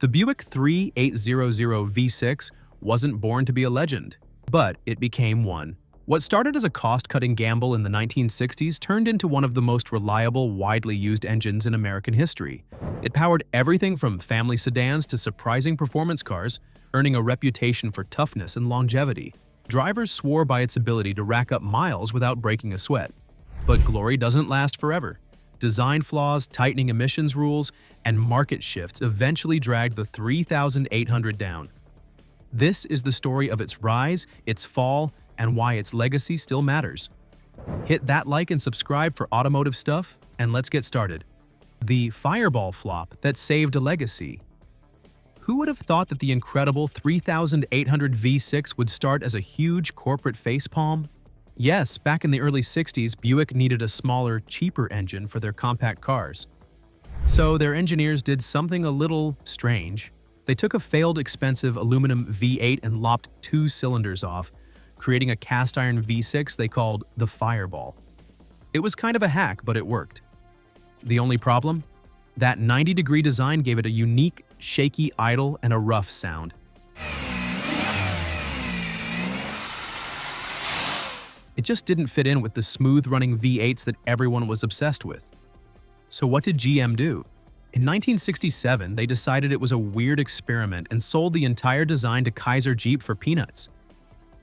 The Buick 3800 V6 wasn't born to be a legend, but it became one. What started as a cost-cutting gamble in the 1960s turned into one of the most reliable, widely used engines in American history. It powered everything from family sedans to surprising performance cars, earning a reputation for toughness and longevity. Drivers swore by its ability to rack up miles without breaking a sweat. But glory doesn't last forever. Design flaws, tightening emissions rules, and market shifts eventually dragged the 3800 down. This is the story of its rise, its fall, and why its legacy still matters. Hit that like and subscribe for automotive stuff, and let's get started. The fireball flop that saved a legacy. Who would have thought that the incredible 3800 V6 would start as a huge corporate facepalm? Yes, back in the early 60s, Buick needed a smaller, cheaper engine for their compact cars. So their engineers did something a little strange. They took a failed expensive aluminum V8 and lopped 2 cylinders off, creating a cast iron V6 they called the Fireball. It was kind of a hack, but it worked. The only problem? That 90-degree design gave it a unique, shaky idle and a rough sound. It just didn't fit in with the smooth-running V8s that everyone was obsessed with. So what did GM do? In 1967, they decided it was a weird experiment and sold the entire design to Kaiser Jeep for peanuts.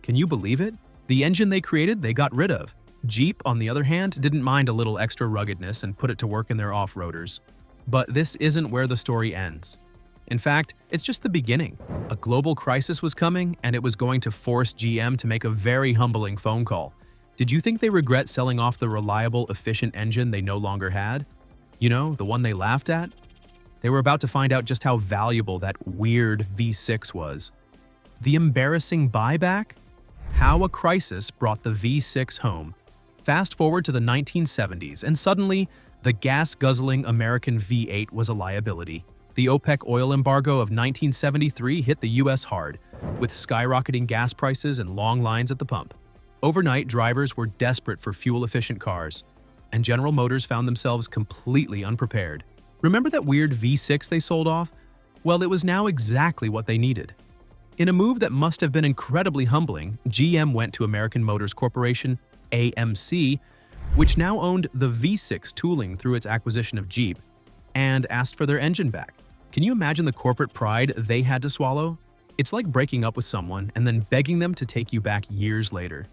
Can you believe it? The engine they created, they got rid of. Jeep, on the other hand, didn't mind a little extra ruggedness and put it to work in their off-roaders. But this isn't where the story ends. In fact, it's just the beginning. A global crisis was coming, and it was going to force GM to make a very humbling phone call. Did you think they regret selling off the reliable, efficient engine they no longer had? You know, the one they laughed at? They were about to find out just how valuable that weird V6 was. The embarrassing buyback? How a crisis brought the V6 home. Fast forward to the 1970s, and suddenly, the gas-guzzling American V8 was a liability. The OPEC oil embargo of 1973 hit the US hard, with skyrocketing gas prices and long lines at the pump. Overnight, drivers were desperate for fuel-efficient cars, and General Motors found themselves completely unprepared. Remember that weird V6 they sold off? Well, it was now exactly what they needed. In a move that must have been incredibly humbling, GM went to American Motors Corporation, AMC, which now owned the V6 tooling through its acquisition of Jeep, and asked for their engine back. Can you imagine the corporate pride they had to swallow? It's like breaking up with someone and then begging them to take you back years later.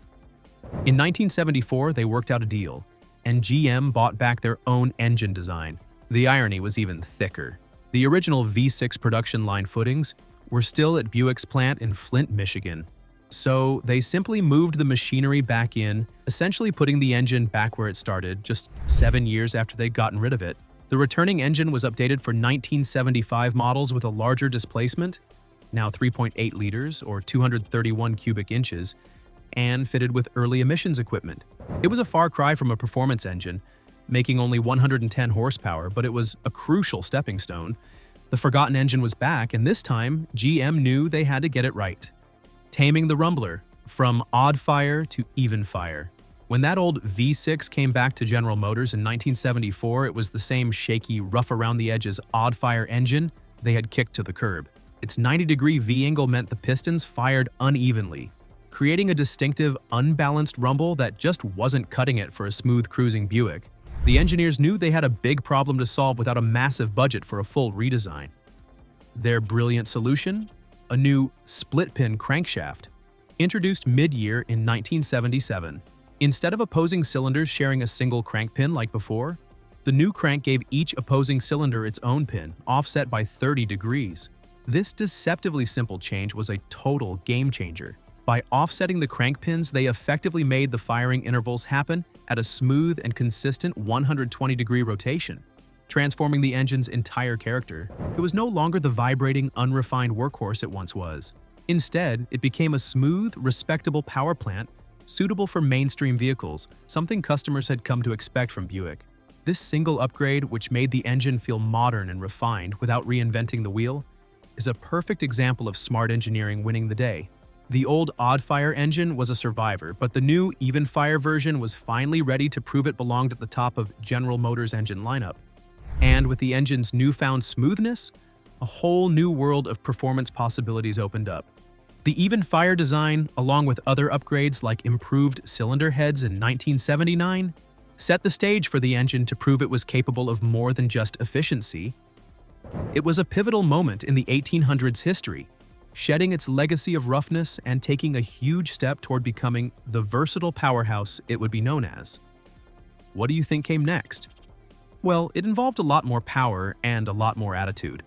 In 1974, they worked out a deal, and GM bought back their own engine design. The irony was even thicker. The original V6 production line footings were still at Buick's plant in Flint, Michigan. So they simply moved the machinery back in, essentially putting the engine back where it started, just 7 years after they'd gotten rid of it. The returning engine was updated for 1975 models with a larger displacement, now 3.8 liters or 231 cubic inches, and fitted with early emissions equipment. It was a far cry from a performance engine, making only 110 horsepower, but it was a crucial stepping stone. The forgotten engine was back, and this time, GM knew they had to get it right. Taming the Rumbler, from odd fire to even fire. When that old V6 came back to General Motors in 1974, it was the same shaky, rough-around-the-edges odd fire engine they had kicked to the curb. Its 90-degree V-angle meant the pistons fired unevenly, creating a distinctive, unbalanced rumble that just wasn't cutting it for a smooth cruising Buick. The engineers knew they had a big problem to solve without a massive budget for a full redesign. Their brilliant solution? A new split-pin crankshaft, introduced mid-year in 1977. Instead of opposing cylinders sharing a single crank pin like before, the new crank gave each opposing cylinder its own pin, offset by 30 degrees. This deceptively simple change was a total game-changer. By offsetting the crank pins, they effectively made the firing intervals happen at a smooth and consistent 120-degree rotation, transforming the engine's entire character. It was no longer the vibrating, unrefined workhorse it once was. Instead, it became a smooth, respectable power plant suitable for mainstream vehicles, something customers had come to expect from Buick. This single upgrade, which made the engine feel modern and refined without reinventing the wheel, is a perfect example of smart engineering winning the day. The old odd-fire engine was a survivor, but the new even-fire version was finally ready to prove it belonged at the top of General Motors' engine lineup. And with the engine's newfound smoothness, A whole new world of performance possibilities opened up. The even fire design, along with other upgrades like improved cylinder heads in 1979, set the stage for the engine to prove it was capable of more than just efficiency. It was a pivotal moment in the 1800s history, shedding its legacy of roughness and taking a huge step toward becoming the versatile powerhouse it would be known as. What do you think came next? Well, it involved a lot more power and a lot more attitude.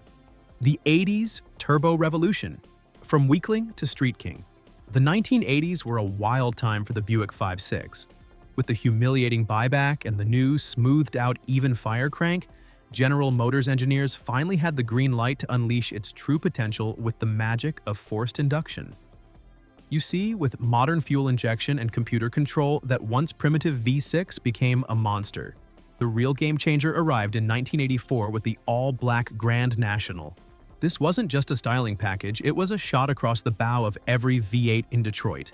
The 80s Turbo Revolution. From weakling to street king. The 1980s were a wild time for the Buick 5.6. With the humiliating buyback and the new, smoothed-out even fire crank, General Motors engineers finally had the green light to unleash its true potential with the magic of forced induction. You see, with modern fuel injection and computer control, that once primitive V6 became a monster. The real game-changer arrived in 1984 with the all-black Grand National. This wasn't just a styling package, it was a shot across the bow of every V8 in Detroit.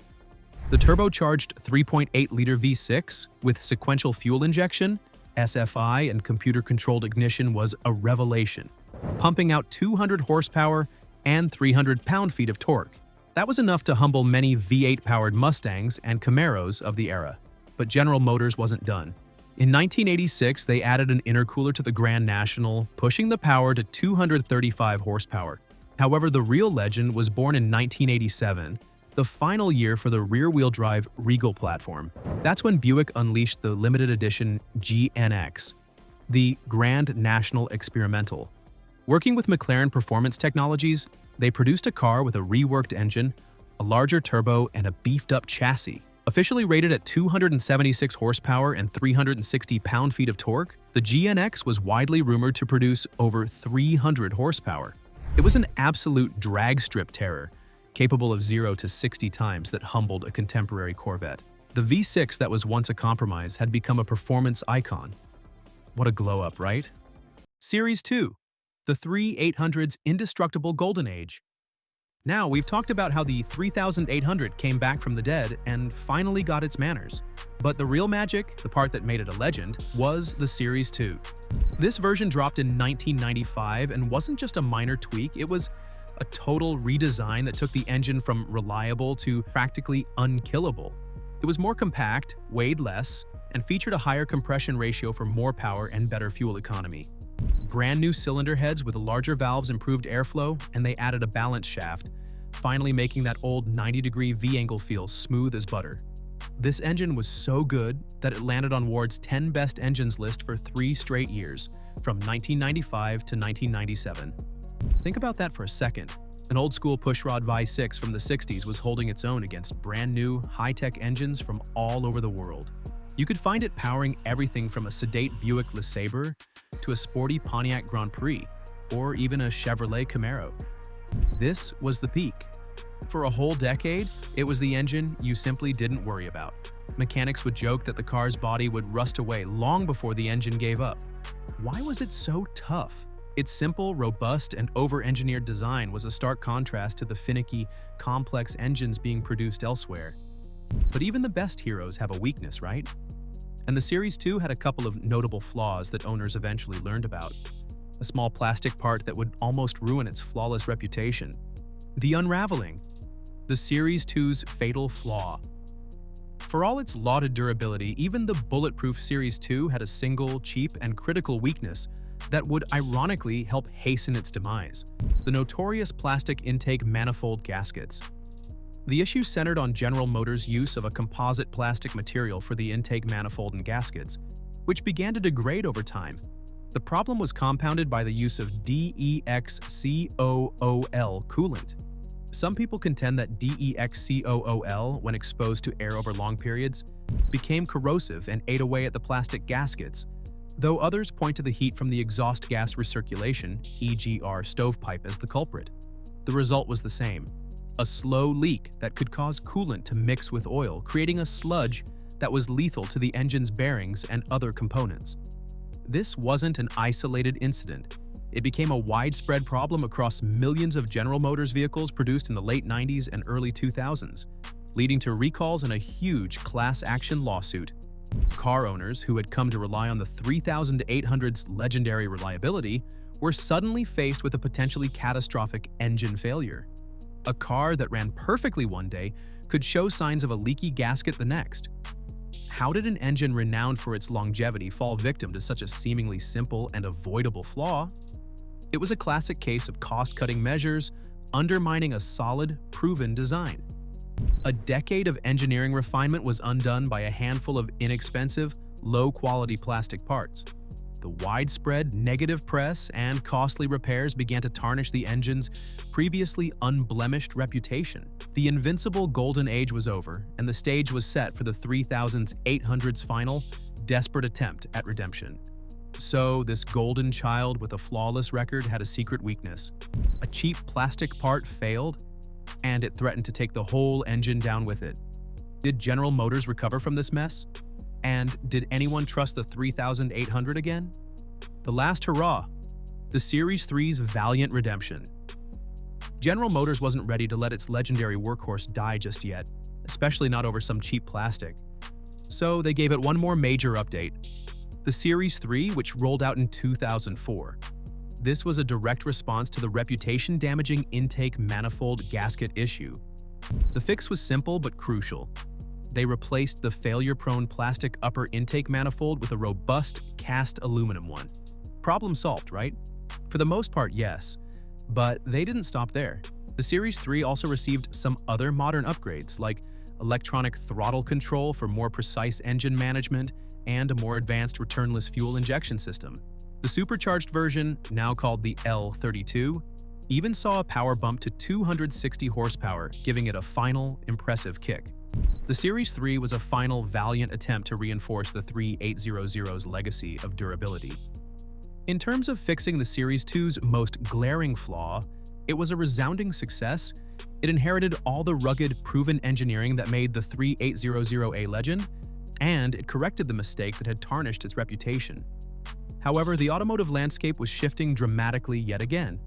The turbocharged 3.8-liter V6 with sequential fuel injection, SFI, and computer-controlled ignition was a revelation, pumping out 200 horsepower and 300 pound-feet of torque. That was enough to humble many V8-powered Mustangs and Camaros of the era. But General Motors wasn't done. In 1986, they added an intercooler to the Grand National, pushing the power to 235 horsepower. However, the real legend was born in 1987, the final year for the rear-wheel drive Regal platform. That's when Buick unleashed the limited edition GNX, the Grand National Experimental. Working with McLaren Performance Technologies, they produced a car with a reworked engine, a larger turbo, and a beefed-up chassis. Officially rated at 276 horsepower and 360 pound-feet of torque, the GNX was widely rumored to produce over 300 horsepower. It was an absolute drag strip terror, capable of 0 to 60 times that humbled a contemporary Corvette. The V6 that was once a compromise had become a performance icon. What a glow-up, right? Series 2. The 3800's indestructible golden age. Now, we've talked about how the 3800 came back from the dead and finally got its manners. But the real magic, the part that made it a legend, was the Series 2. This version dropped in 1995 and wasn't just a minor tweak, it was a total redesign that took the engine from reliable to practically unkillable. It was more compact, weighed less, and featured a higher compression ratio for more power and better fuel economy. Brand new cylinder heads with larger valves improved airflow, and they added a balance shaft, finally making that old 90-degree V-angle feel smooth as butter. This engine was so good that it landed on Ward's 10 Best Engines list for 3 straight years, from 1995 to 1997. Think about that for a second. An old-school pushrod V6 from the 60s was holding its own against brand-new, high-tech engines from all over the world. You could find it powering everything from a sedate Buick LeSabre to a sporty Pontiac Grand Prix, or even a Chevrolet Camaro. This was the peak. For a whole decade, it was the engine you simply didn't worry about. Mechanics would joke that the car's body would rust away long before the engine gave up. Why was it so tough? Its simple, robust, and over-engineered design was a stark contrast to the finicky, complex engines being produced elsewhere. But even the best heroes have a weakness, right? And the Series 2 had a couple of notable flaws that owners eventually learned about. A small plastic part that would almost ruin its flawless reputation. The unraveling. The Series 2's fatal flaw. For all its lauded durability, even the bulletproof Series 2 had a single, cheap, and critical weakness that would ironically help hasten its demise: the notorious plastic intake manifold gaskets. The issue centered on General Motors' use of a composite plastic material for the intake manifold and gaskets, which began to degrade over time. The problem was compounded by the use of DEXCOOL coolant. Some people contend that DEXCOOL, when exposed to air over long periods, became corrosive and ate away at the plastic gaskets, though others point to the heat from the exhaust gas recirculation (EGR) stovepipe as the culprit. The result was the same: a slow leak that could cause coolant to mix with oil, creating a sludge that was lethal to the engine's bearings and other components. This wasn't an isolated incident. It became a widespread problem across millions of General Motors vehicles produced in the late 90s and early 2000s, leading to recalls and a huge class action lawsuit. Car owners, who had come to rely on the 3800's legendary reliability, were suddenly faced with a potentially catastrophic engine failure. A car that ran perfectly one day could show signs of a leaky gasket the next. How did an engine renowned for its longevity fall victim to such a seemingly simple and avoidable flaw? It was a classic case of cost-cutting measures undermining a solid, proven design. A decade of engineering refinement was undone by a handful of inexpensive, low-quality plastic parts. The widespread negative press and costly repairs began to tarnish the engine's previously unblemished reputation. The invincible golden age was over, and the stage was set for the 3800's final, desperate attempt at redemption. So, this golden child with a flawless record had a secret weakness. A cheap plastic part failed, and it threatened to take the whole engine down with it. Did General Motors recover from this mess? And did anyone trust the 3800 again? The last hurrah, the Series 3's valiant redemption. General Motors wasn't ready to let its legendary workhorse die just yet, especially not over some cheap plastic. So they gave it one more major update. The Series 3, which rolled out in 2004. This was a direct response to the reputation-damaging intake manifold gasket issue. The fix was simple but crucial. They replaced the failure-prone plastic upper intake manifold with a robust cast aluminum one. Problem solved, right? For the most part, yes. But they didn't stop there. The Series 3 also received some other modern upgrades, like electronic throttle control for more precise engine management and a more advanced returnless fuel injection system. The supercharged version, now called the L32, even saw a power bump to 260 horsepower, giving it a final, impressive kick. The Series 3 was a final valiant attempt to reinforce the 3800's legacy of durability. In terms of fixing the Series 2's most glaring flaw, it was a resounding success. It inherited all the rugged, proven engineering that made the 3800 a legend, and it corrected the mistake that had tarnished its reputation. However, the automotive landscape was shifting dramatically yet again.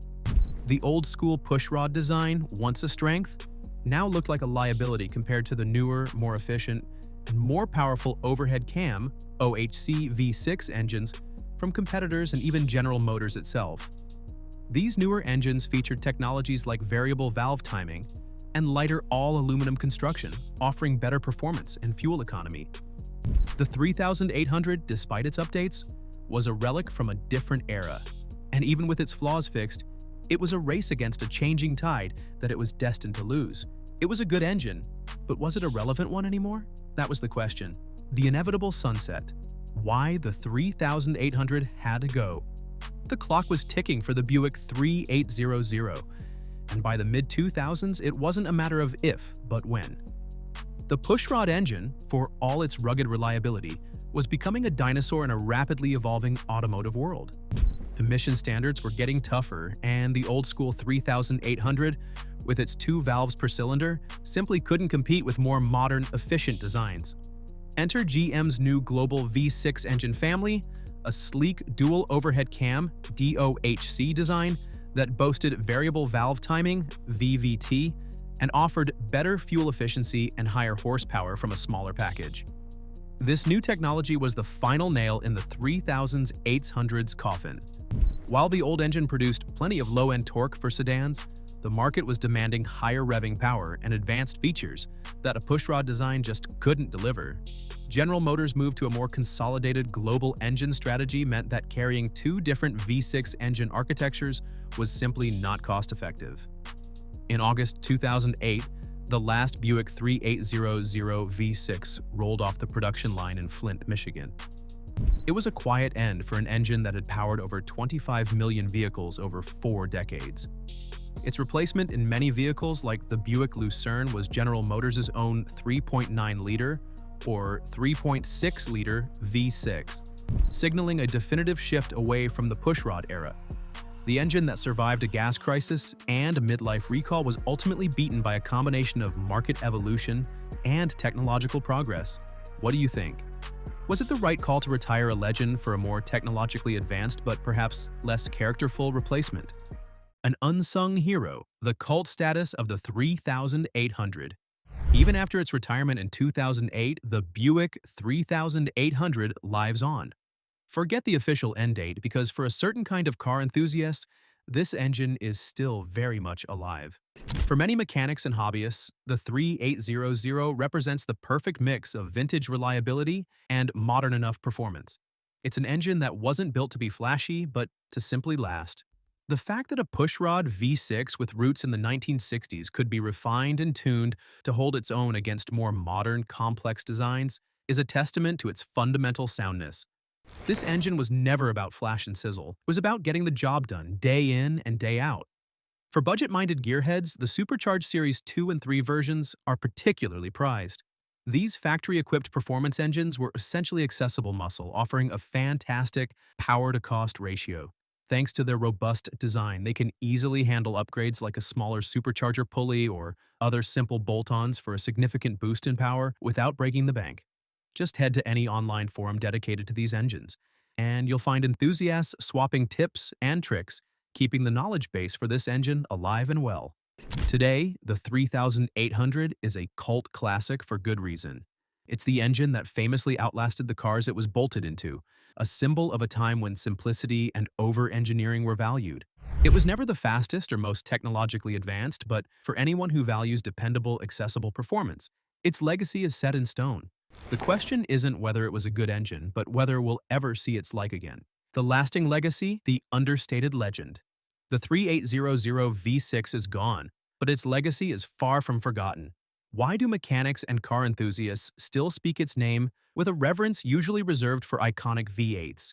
The old-school pushrod design, once a strength, now looked like a liability compared to the newer, more efficient, and more powerful overhead cam OHC V6 engines from competitors and even General Motors itself. These newer engines featured technologies like variable valve timing and lighter all-aluminum construction, offering better performance and fuel economy. The 3800, despite its updates, was a relic from a different era, and even with its flaws fixed, it was a race against a changing tide that it was destined to lose. It was a good engine, but was it a relevant one anymore? That was the question. The inevitable sunset. Why the 3800 had to go. The clock was ticking for the Buick 3800, and by the mid-2000s, it wasn't a matter of if, but when. The pushrod engine, for all its rugged reliability, was becoming a dinosaur in a rapidly evolving automotive world. Emission standards were getting tougher, and the old-school 3800, with its 2 valves per cylinder, simply couldn't compete with more modern, efficient designs. Enter GM's new global V6 engine family, a sleek dual overhead cam DOHC design that boasted variable valve timing VVT and offered better fuel efficiency and higher horsepower from a smaller package. This new technology was the final nail in the 3800's coffin. While the old engine produced plenty of low-end torque for sedans, the market was demanding higher revving power and advanced features that a pushrod design just couldn't deliver. General Motors' move to a more consolidated global engine strategy meant that carrying 2 different V6 engine architectures was simply not cost-effective. In August 2008, the last Buick 3800 V6 rolled off the production line in Flint, Michigan. It was a quiet end for an engine that had powered over 25 million vehicles over 4 decades. Its replacement in many vehicles like the Buick Lucerne was General Motors' own 3.9-liter or 3.6-liter V6, signaling a definitive shift away from the pushrod era. The engine that survived a gas crisis and a midlife recall was ultimately beaten by a combination of market evolution and technological progress. What do you think? Was it the right call to retire a legend for a more technologically advanced but perhaps less characterful replacement? An unsung hero, the cult status of the 3800. Even after its retirement in 2008, the Buick 3800 lives on. Forget the official end date because for a certain kind of car enthusiast, this engine is still very much alive. For many mechanics and hobbyists, the 3800 represents the perfect mix of vintage reliability and modern enough performance. It's an engine that wasn't built to be flashy, but to simply last. The fact that a pushrod V6 with roots in the 1960s could be refined and tuned to hold its own against more modern, complex designs is a testament to its fundamental soundness. This engine was never about flash and sizzle. It was about getting the job done day in and day out. For budget-minded gearheads, the Supercharged Series 2 and 3 versions are particularly prized. These factory-equipped performance engines were essentially accessible muscle, offering a fantastic power-to-cost ratio. Thanks to their robust design, they can easily handle upgrades like a smaller supercharger pulley or other simple bolt-ons for a significant boost in power without breaking the bank. Just head to any online forum dedicated to these engines, and you'll find enthusiasts swapping tips and tricks, keeping the knowledge base for this engine alive and well. Today, the 3800 is a cult classic for good reason. It's the engine that famously outlasted the cars it was bolted into, a symbol of a time when simplicity and over-engineering were valued. It was never the fastest or most technologically advanced, but for anyone who values dependable, accessible performance, its legacy is set in stone. The question isn't whether it was a good engine, but whether we'll ever see its like again. The lasting legacy, the understated legend. The 3800 V6 is gone, but its legacy is far from forgotten. Why do mechanics and car enthusiasts still speak its name with a reverence usually reserved for iconic V8s?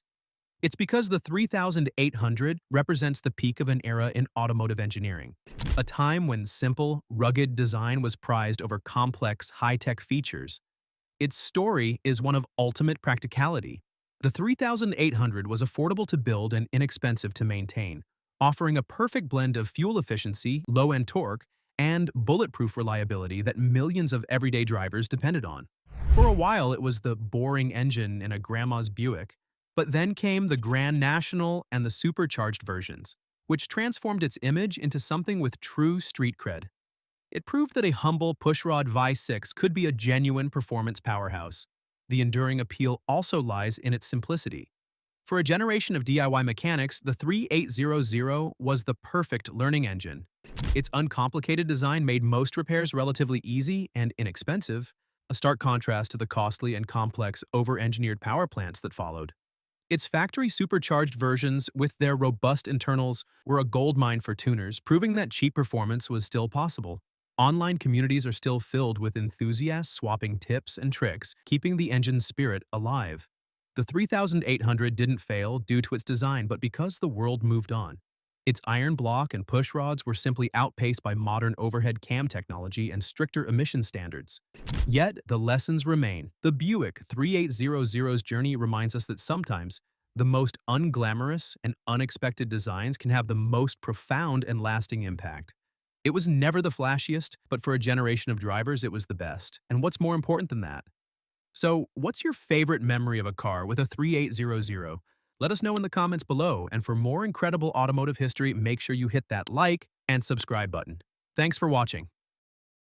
It's because the 3800 represents the peak of an era in automotive engineering, a time when simple, rugged design was prized over complex, high-tech features. Its story is one of ultimate practicality. The 3800 was affordable to build and inexpensive to maintain, offering a perfect blend of fuel efficiency, low-end torque, and bulletproof reliability that millions of everyday drivers depended on. For a while, it was the boring engine in a grandma's Buick, but then came the Grand National and the supercharged versions, which transformed its image into something with true street cred. It proved that a humble pushrod V6 could be a genuine performance powerhouse. The enduring appeal also lies in its simplicity. For a generation of DIY mechanics, the 3800 was the perfect learning engine. Its uncomplicated design made most repairs relatively easy and inexpensive, a stark contrast to the costly and complex over-engineered power plants that followed. Its factory supercharged versions, with their robust internals, were a goldmine for tuners, proving that cheap performance was still possible. Online communities are still filled with enthusiasts swapping tips and tricks, keeping the engine's spirit alive. The 3800 didn't fail due to its design, but because the world moved on. Its iron block and push rods were simply outpaced by modern overhead cam technology and stricter emission standards. Yet, the lessons remain. The Buick 3800's journey reminds us that sometimes, the most unglamorous and unexpected designs can have the most profound and lasting impact. It was never the flashiest, but for a generation of drivers, it was the best. And what's more important than that? So, what's your favorite memory of a car with a 3800? Let us know in the comments below, and for more incredible automotive history, make sure you hit that like and subscribe button. Thanks for watching.